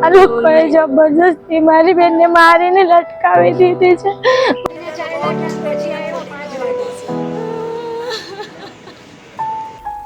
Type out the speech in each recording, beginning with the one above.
આ લોકોએ જબરજસ્તી મારી બેનને મારીને લટકાવી દીધી છે।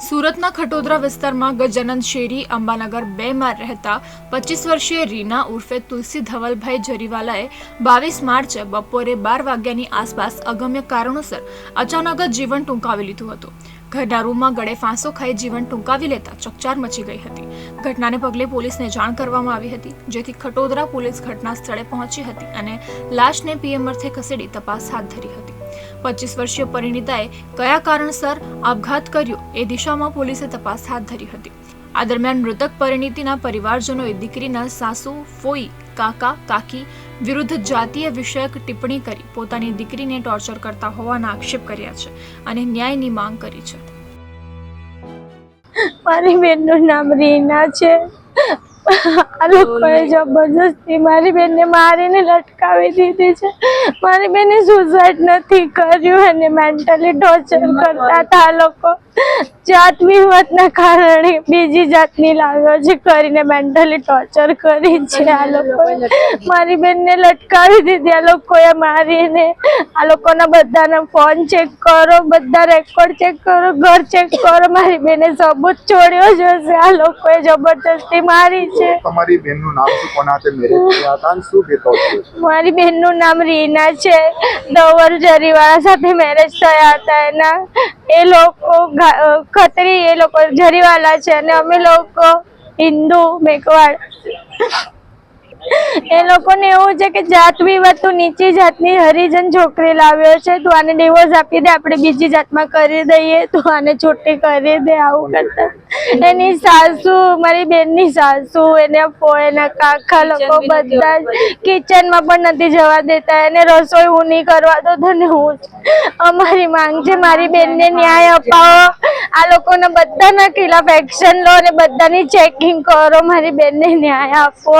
સુરતના ખટોદરા વિસ્તારમાં ગજાનંદ શેરી અંબાનગર 2 માં રહેતા 25 વર્ષીય રીના ઉર્ફે તુલસી ધવલભાઈ જરીવાલાએ 22 માર્ચે બપોરે 12 વાગ્યાની આસપાસ અગમ્ય કારણોસર અચાનક જ જીવન ટૂંકાવી લીધું હતું। ઘરના રૂમમાં ગળે ફાંસો ખાઈ જીવન ટૂંકાવી લેતા ચકચાર મચી ગઈ હતી। ઘટનાને પગલે પોલીસને જાણ કરવામાં આવી હતી, જેથી ખટોદરા પોલીસ ઘટના સ્થળે પહોંચી હતી અને લાશને પીએમ અર્થે ખસેડી તપાસ હાથ ધરી હતી। 25 વર્ષીય પરિણીતાએ કયા કારણસર આપઘાત કર્યો એ દિશામાં પોલીસે તપાસ હાથ ધરી હતી। આ દરમિયાન મૃતક પરિણીતીના પરિવારજનોએ દીકરીના સાસુ, ફોઈ, કાકા, કાકી વિરુદ્ધ જાતીય વિષયક ટિપ્પણી કરી પોતાની દીકરીને ટોર્ચર કરતા હોવાના આક્ષેપ કર્યા છે અને ન્યાયની માંગ કરી છે। મારી બેનનું નામ રીના છે। આ લોકોએ જબરજસ્તી મારી બેનને મારીને લટકાવી દીધી છે। મારી બેને સુસાઇડ નથી કર્યું અને મેન્ટલી ટોર્ચર કરતા હતા। આ લોકો જાત વિવાદના કારણે બીજી જાતની લાવ્યો કરીને મેન્ટલી ટોર્ચર કરી છે। આ લોકોએ મારી બેનને લટકાવી દીધી। આ લોકોએ મારીને આ લોકોના બધાના ફોન ચેક કરો, બધા રેકોર્ડ ચેક કરો, ઘર ચેક કરો, મારી બેને સબૂત છોડ્યો જ હશે। આ લોકોએ જબરજસ્તી મારી છે। તમારી બેનનું નામ શું, કોના હાથે મેરેજ થયા હતા અને શું ભેદભાવ થયો છે? મારી બેનનું નામ રીના છે। ધવલ જરીવાલા સાથે મેરેજ થયા હતા એના। એ લોકો ખત્રી, એ લોકો જરીવાલા છે અને અમે લોકો હિન્દુ મેઘવાડ। એ લોકોને એવું છે કે જાત વિવાદ, તું નીચી જાતની હરિજન છોકરી લાવ્યો છે, તું આને ડિવોર્સ આપી દે, આપણે બીજી જાતમાં કરી દઈએ, તું આને છૂટી કરી દે, આવું કરતા। એની સાસુ, મારી બેનની સાસુ, એને એના કાકા લોકો બધા કિચનમાં પણ નથી જવા દેતા, એને રસોઈ હું નહીં કરવા દો તો ને હું અમારી માંગ છે મારી બેનને ન્યાય અપાવો। આ લોકોના બધાના ખિલાફ એક્શન લો અને બધાની ચેકિંગ કરો, મારી બેનને ન્યાય આપો।